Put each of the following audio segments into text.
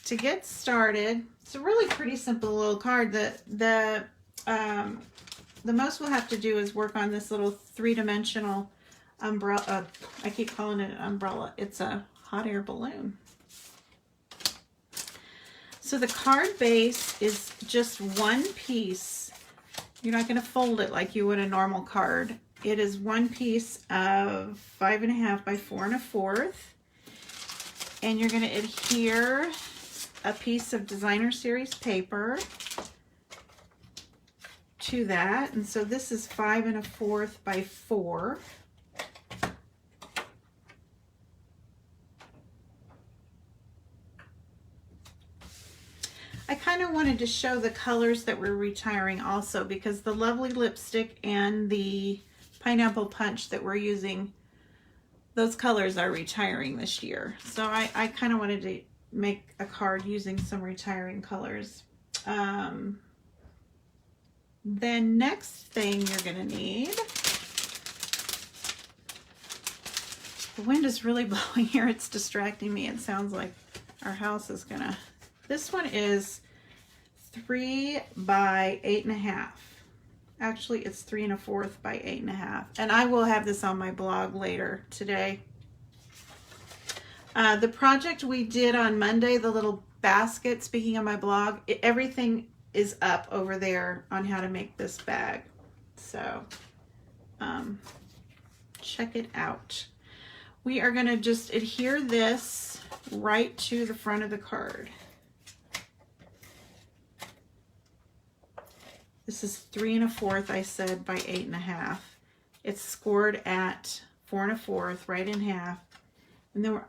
to get started, it's a really pretty simple little card. The most we'll have to do is work on this little three-dimensional umbrella. I keep calling it an umbrella. It's a hot air balloon. So the card base is just one piece. You're not going to fold it like you would a normal card. It is one piece of 5.5 by 4 1/4. And you're going to adhere a piece of designer series paper to that. And so this is 5 1/4 by 4. I kind of wanted to show the colors that we're retiring also, because the lovely lipstick and the pineapple punch that we're using, those colors are retiring this year. So I kind of wanted to make a card using some retiring colors. Then next thing you're going to need, the wind is really blowing here. It's distracting me. It sounds like our house is gonna. This one is 3 by 8.5. Actually, it's 3 1/4 by 8.5. And I will have this on my blog later today. The project we did on Monday, the little basket, speaking of my blog, everything is up over there on how to make this bag. So check it out. We are going to just adhere this right to the front of the card. This is 3 1/4, I said, by 8.5. It's scored at 4 1/4, right in half. And then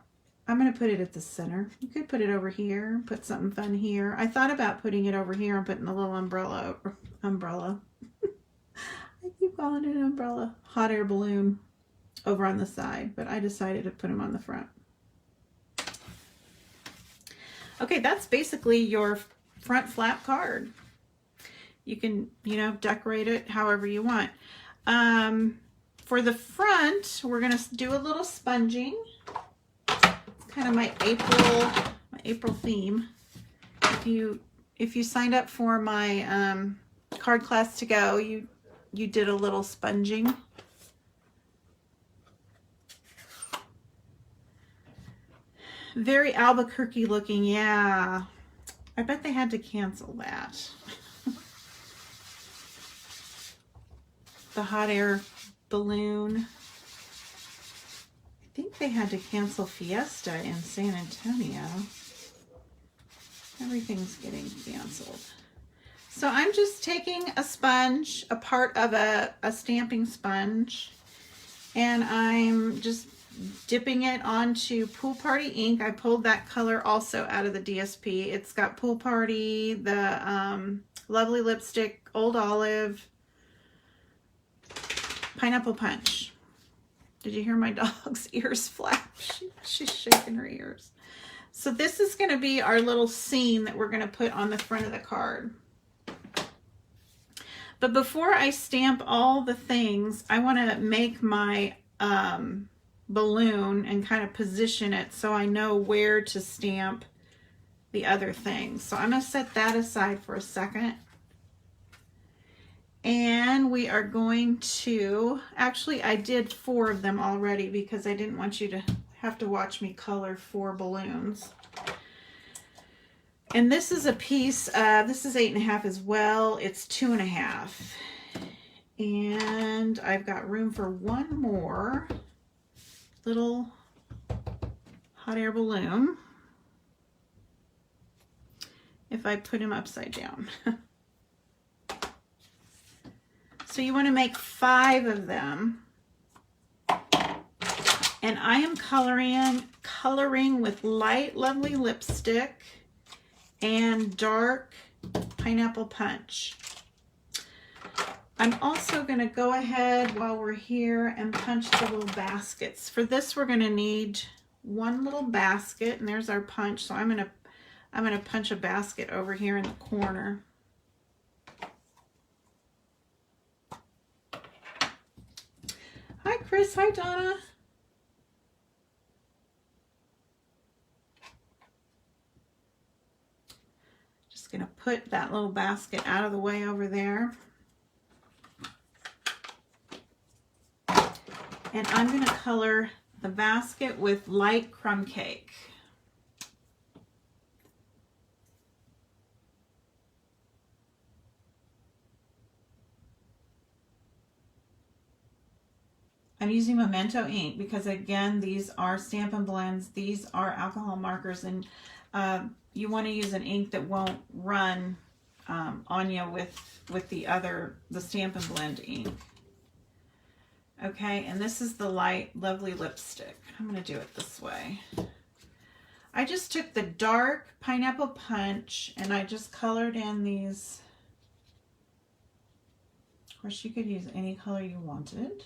I'm going to put it at the center. You could put it over here, put something fun here. I thought about putting it over here and putting a little umbrella. I keep calling it an umbrella. Hot air balloon over on the side, but I decided to put them on the front. Okay, that's basically your front flap card. You can, decorate it however you want. For the front, we're going to do a little sponging. It's kind of my April theme. If you signed up for my card class to go, you did a little sponging. Very Albuquerque looking, yeah. I bet they had to cancel that. The hot air balloon. I think they had to cancel Fiesta in San Antonio. Everything's getting canceled. So I'm just taking a sponge, a part of a stamping sponge, and I'm just dipping it onto Pool Party ink. I pulled that color also out of the DSP. It's got Pool Party, the lovely lipstick, Old Olive, Pineapple Punch. Did you hear my dog's ears flap? She's shaking her ears. So this is going to be our little scene that we're going to put on the front of the card. But before I stamp all the things, I want to make my balloon and kind of position it so I know where to stamp the other things. So I'm going to set that aside for a second. And we are going to, actually I did 4 of them already because I didn't want you to have to watch me color 4 balloons. And this is a piece, this is 8.5 as well. It's 2.5. And I've got room for one more little hot air balloon if I put him upside down. So you want to make 5 of them. And I am coloring with light, lovely lipstick and dark Pineapple Punch. I'm also going to go ahead while we're here and punch the little baskets. For this, we're going to need one little basket, and there's our punch. So I'm going to punch a basket over here in the corner. Hi, Chris. Hi, Donna. put that little basket out of the way over there. And I'm going to color the basket with light crumb cake. I'm using Memento ink because, again, these are Stampin' Blends. These are alcohol markers, and you want to use an ink that won't run on you with the Stampin' Blend ink. Okay, and this is the light, lovely lipstick. I'm going to do it this way. I just took the dark Pineapple Punch and I just colored in these. Of course, you could use any color you wanted.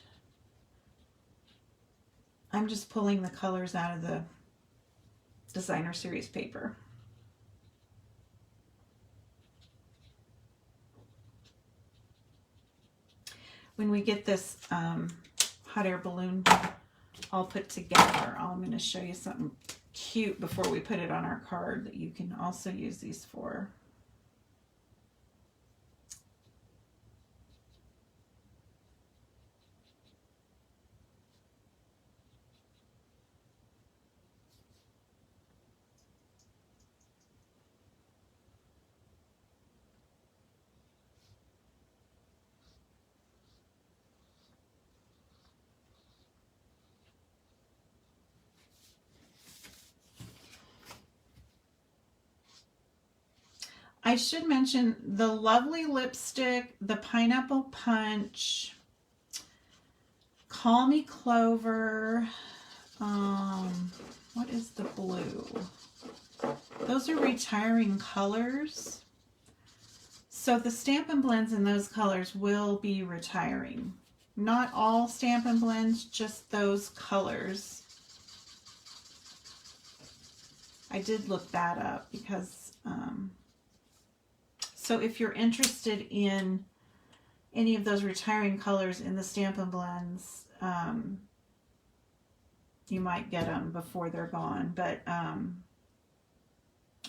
I'm just pulling the colors out of the Designer Series paper. When we get this hot air balloon all put together, I'm going to show you something cute before we put it on our card that you can also use these for. I should mention the lovely lipstick, the Pineapple Punch, Call Me Clover, what is the blue? Those are retiring colors. So the Stampin' Blends in those colors will be retiring. Not all Stampin' Blends, just those colors. I did look that up because so if you're interested in any of those retiring colors in the Stampin' Blends, you might get them before they're gone. But and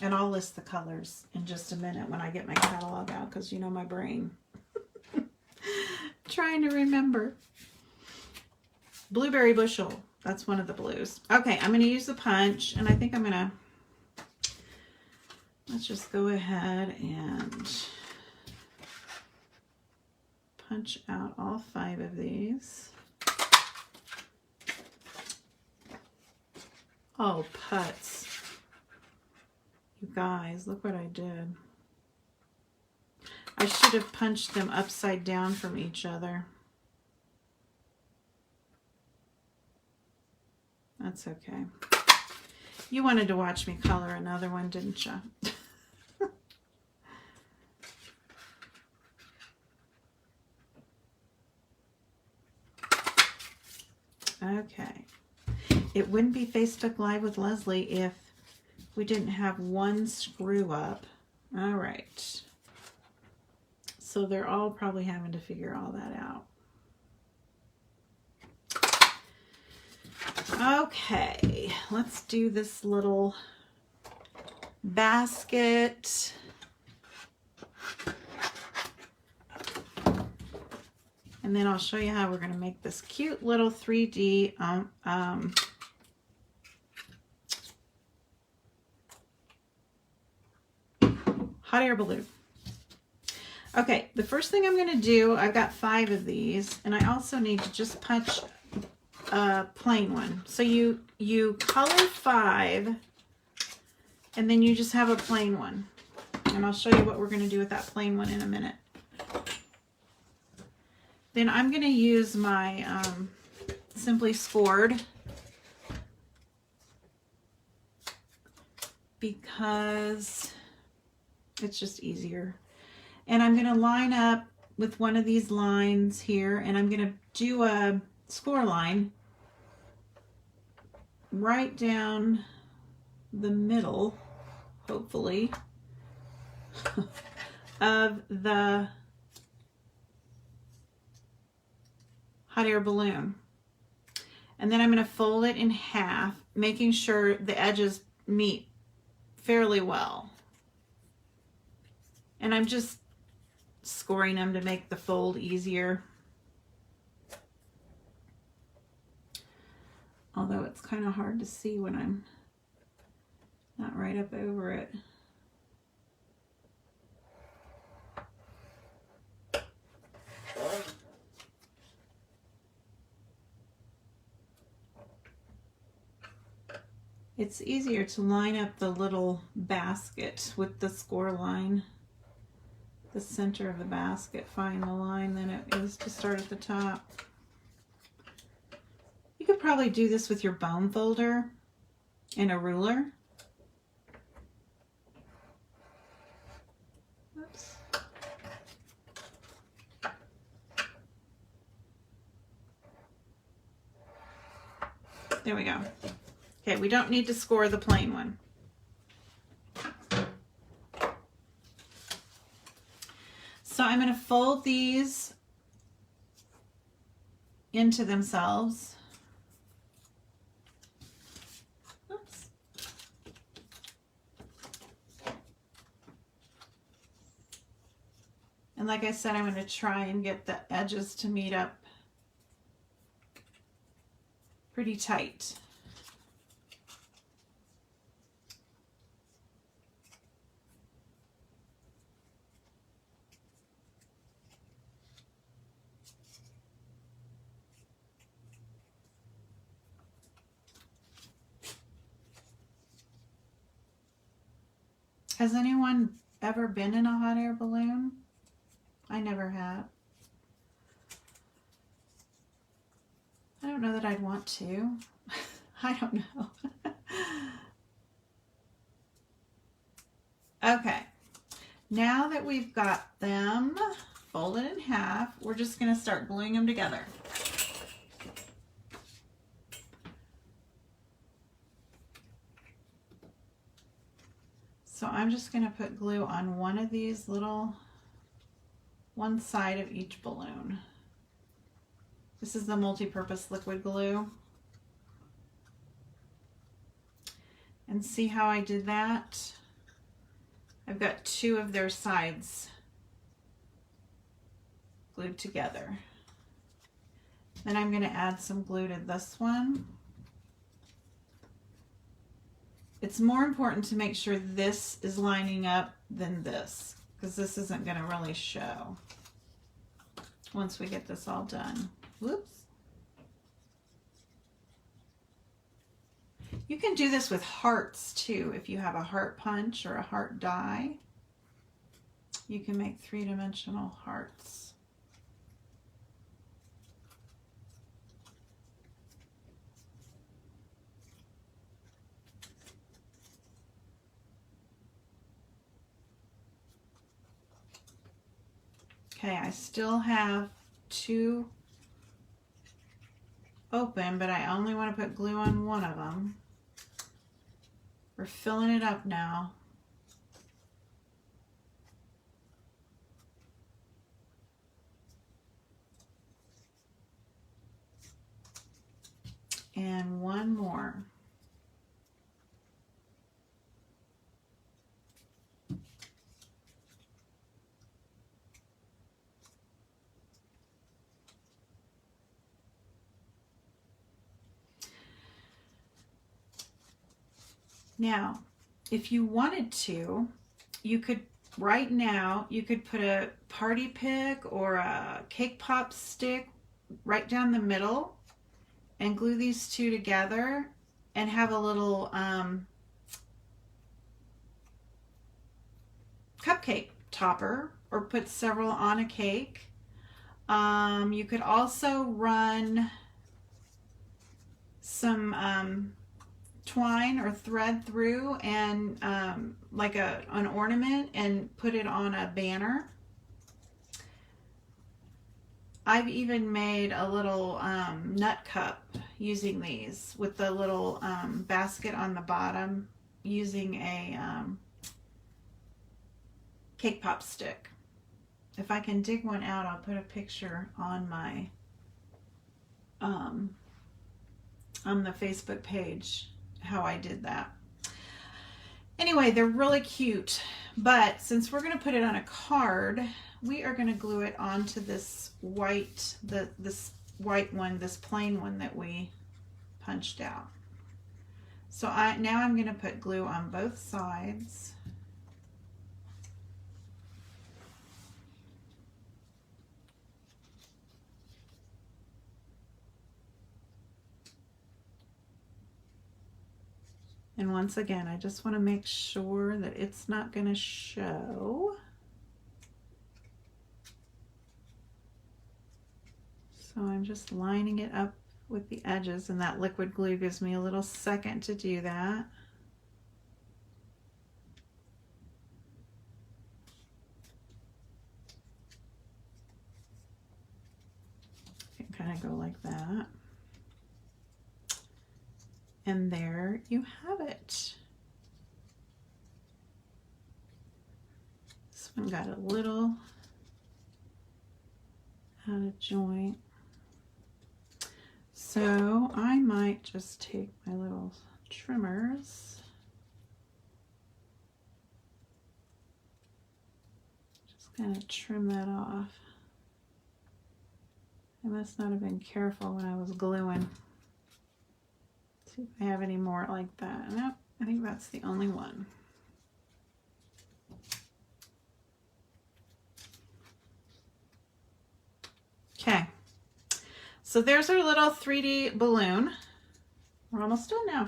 I'll list the colors in just a minute when I get my catalog out, because you know my brain. Trying to remember. Blueberry Bushel, that's one of the blues. Okay, I'm going to use the punch, and I think I'm going to, let's just go ahead and punch out all 5 of these. Oh, putz. You guys, look what I did. I should have punched them upside down from each other. That's okay. You wanted to watch me color another one, didn't you? Okay. It wouldn't be Facebook Live with Leslie if we didn't have one screw up. All right. So they're all probably having to figure all that out. Okay, let's do this little basket. And then I'll show you how we're going to make this cute little 3D hot air balloon. Okay, the first thing I'm going to do, I've got 5 of these, and I also need to just punch a plain one. So you color 5, and then you just have a plain one. And I'll show you what we're going to do with that plain one in a minute. Then I'm going to use my Simply Scored, because it's just easier. And I'm going to line up with one of these lines here, and I'm going to do a score line right down the middle, hopefully, of the hot air balloon. And then I'm going to fold it in half, making sure the edges meet fairly well. And I'm just scoring them to make the fold easier. Although it's kind of hard to see when I'm not right up over it. It's easier to line up the little basket with the score line, the center of the basket, find the line, than it is to start at the top. You could probably do this with your bone folder and a ruler. Oops. There we go. Okay, we don't need to score the plain one. So I'm going to fold these into themselves. Oops. And like I said, I'm going to try and get the edges to meet up pretty tight. Has anyone ever been in a hot air balloon? I never have. I don't know that I'd want to. I don't know. Okay, now that we've got them folded in half, we're just going to start gluing them together. So I'm just going to put glue on one of these little, one side of each balloon. This is the multi-purpose liquid glue. And see how I did that? I've got two of their sides glued together. Then I'm going to add some glue to this one. It's more important to make sure this is lining up than this, because this isn't going to really show once we get this all done. Whoops. You can do this with hearts too. If you have a heart punch or a heart die, you can make three-dimensional hearts. Okay, I still have two open, but I only want to put glue on one of them. We're filling it up now. And one more. Now, if you wanted to, you could, right now, you could put a party pick or a cake pop stick right down the middle and glue these two together and have a little cupcake topper, or put several on a cake. You could also run some twine or thread through and like an ornament and put it on a banner. I've even made a little nut cup using these with the little basket on the bottom, using a cake pop stick. If I can dig one out, I'll put a picture on my on the Facebook page how I did that. Anyway, they're really cute, but since we're going to put it on a card, we are going to glue it onto this white, this white one, this plain one that we punched out. So now I'm going to put glue on both sides. And once again, I just want to make sure that it's not going to show. So I'm just lining it up with the edges, and that liquid glue gives me a little second to do that. You can kind of go like that. And there you have it. This one got a little out of joint. So I might just take my little trimmers. Just kind of trim that off. I must not have been careful when I was gluing. See if I have any more like that. Nope, I think that's the only one. Okay, so there's our little 3D balloon. We're almost done now.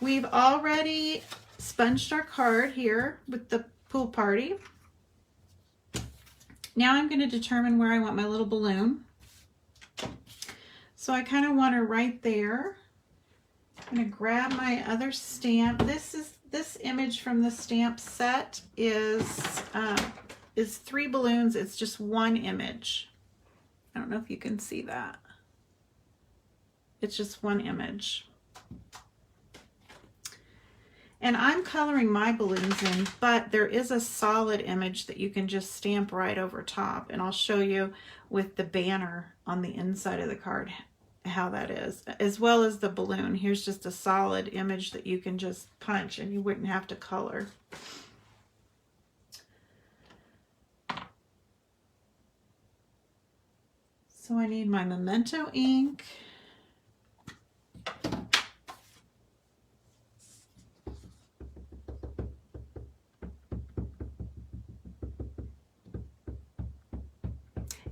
We've already sponged our card here with the pool party. Now I'm going to determine where I want my little balloon. So I kind of want her right there. I'm going to grab my other stamp. This image from the stamp set is 3 balloons. It's just one image. I don't know if you can see that. It's just one image. And I'm coloring my balloons in, but there is a solid image that you can just stamp right over top. And I'll show you with the banner on the inside of the card how that is, as well as the balloon. Here's just a solid image that you can just punch and you wouldn't have to color. So I need my Memento ink.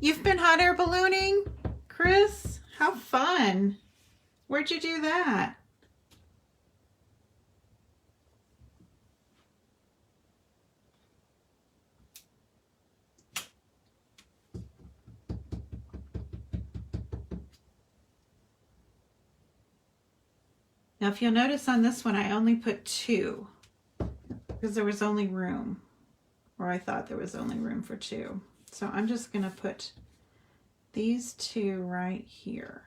You've been hot air ballooning, Chris? How fun. Where'd you do that? Now, if you'll notice on this one, I only put 2 because there was only room, or I thought there was only room for 2. So I'm just going to put these 2 right here.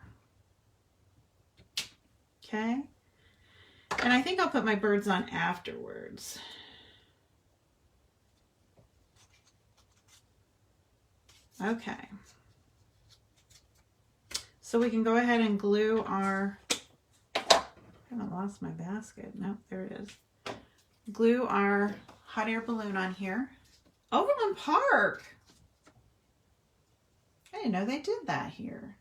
Okay. And I think I'll put my birds on afterwards. Okay. So we can go ahead and glue our, I haven't lost my basket. Nope, there it is. Glue our hot air balloon on here. Overland Park. I didn't know they did that here.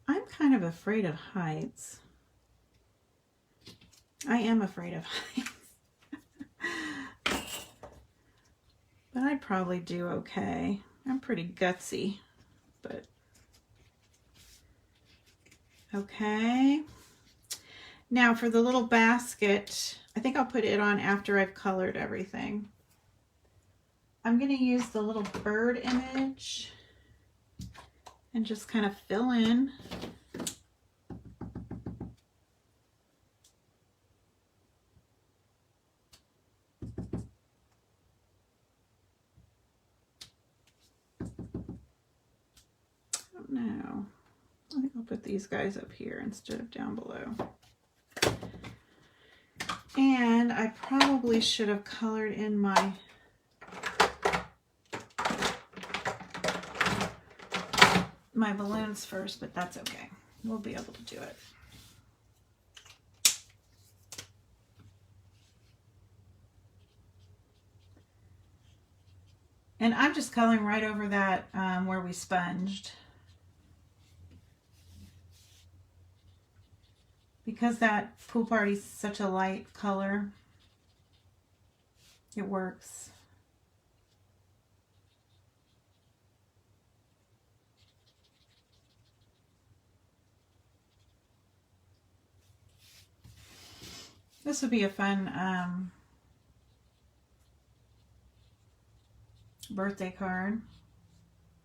I'm kind of afraid of heights. I am afraid of heights. But I'd probably do okay. I'm pretty gutsy, but okay. Now for the little basket, I think I'll put it on after I've colored everything. I'm going to use the little bird image and just kind of fill in. No, I think I'll put these guys up here instead of down below. And I probably should have colored in my balloons first, but that's okay. We'll be able to do it. And I'm just coloring right over that where we sponged. Because that pool party's such a light color, it works. This would be a fun birthday card.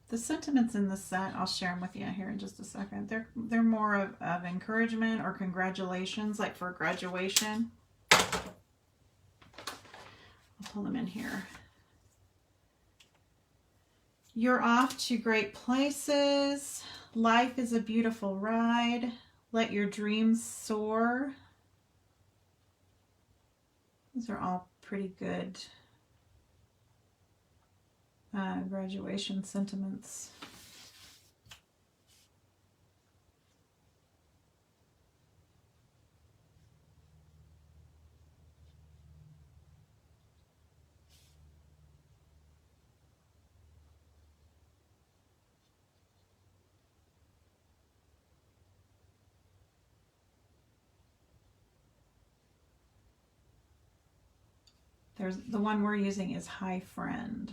The sentiments in this set, I'll share them with you here in just a second. They're more of encouragement or congratulations, like for graduation. I'll pull them in here. You're off to great places. Life is a beautiful ride. Let your dreams soar. These are all pretty good graduation sentiments. There's the one we're using is Hi Friend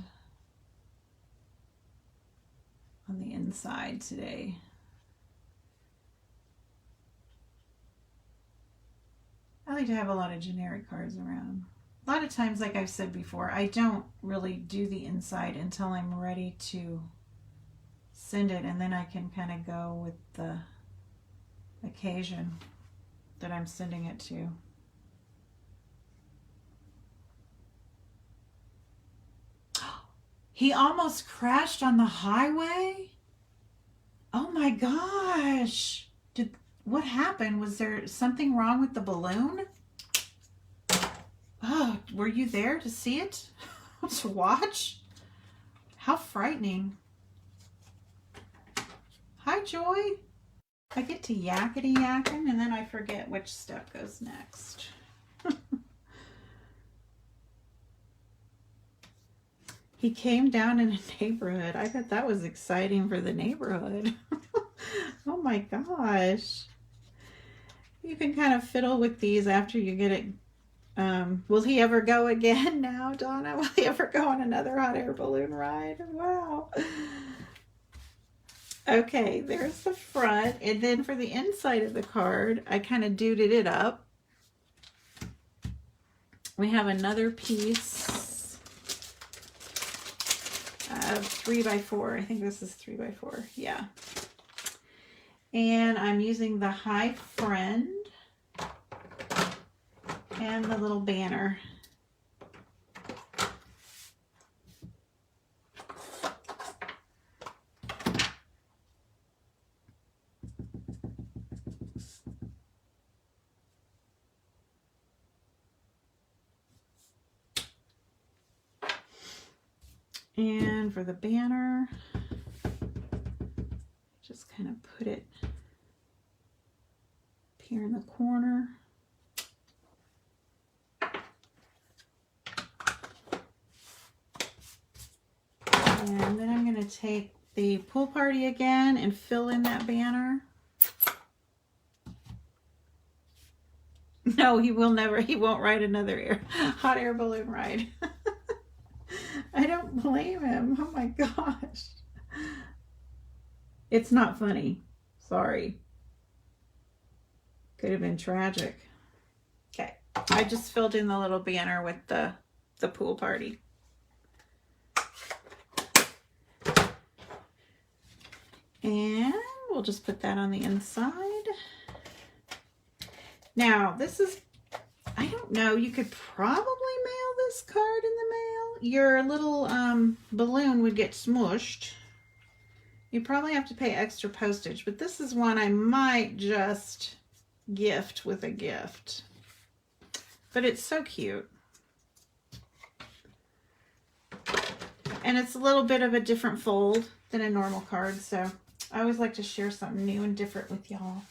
on the inside today. I like to have a lot of generic cards around. A lot of times, like I've said before, I don't really do the inside until I'm ready to send it, and then I can kind of go with the occasion that I'm sending it to. He almost crashed on the highway? Oh my gosh. What happened? Was there something wrong with the balloon? Oh, were you there to see it? To watch? How frightening. Hi, Joy. I get to yakety yakking and then I forget which step goes next. He came down in a neighborhood. I thought that was exciting for the neighborhood. Oh my gosh. You can kind of fiddle with these after you get it. Will he ever go again now, Donna? Will he ever go on another hot air balloon ride? Wow. Okay, there's the front. And then for the inside of the card, I kind of duded it up. We have another piece of 3x4. I think this is 3x4. Yeah. And I'm using the Hi Friend and the little banner. And for the banner, just kind of put it here in the corner. And then I'm going to take the pool party again and fill in that banner. No, he won't ride another hot air balloon ride. I don't blame him. Oh my gosh. It's not funny. Sorry. Could have been tragic. Okay. I just filled in the little banner with the pool party. And we'll just put that on the inside. Now, this is, I don't know, you could probably mail this card in the mail. Your little balloon would get smushed. You probably have to pay extra postage, but this is one I might just gift with a gift. but it's so cute. And it's a little bit of a different fold than a normal card, so I always like to share something new and different with y'all.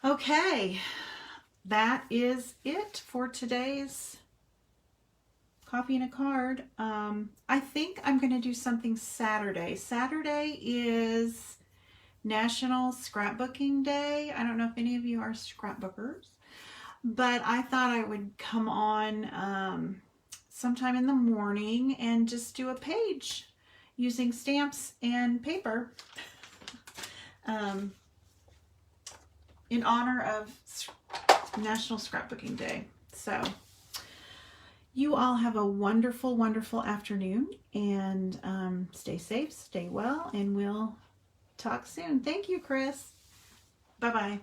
Okay, that is it for today's copying a card. I think I'm going to do something Saturday. Saturday is National Scrapbooking Day. I don't know if any of you are scrapbookers, but I thought I would come on sometime in the morning and just do a page using stamps and paper in honor of National Scrapbooking Day. So you all have a wonderful, wonderful afternoon, and stay safe, stay well, and we'll talk soon. Thank you, Chris. Bye-bye.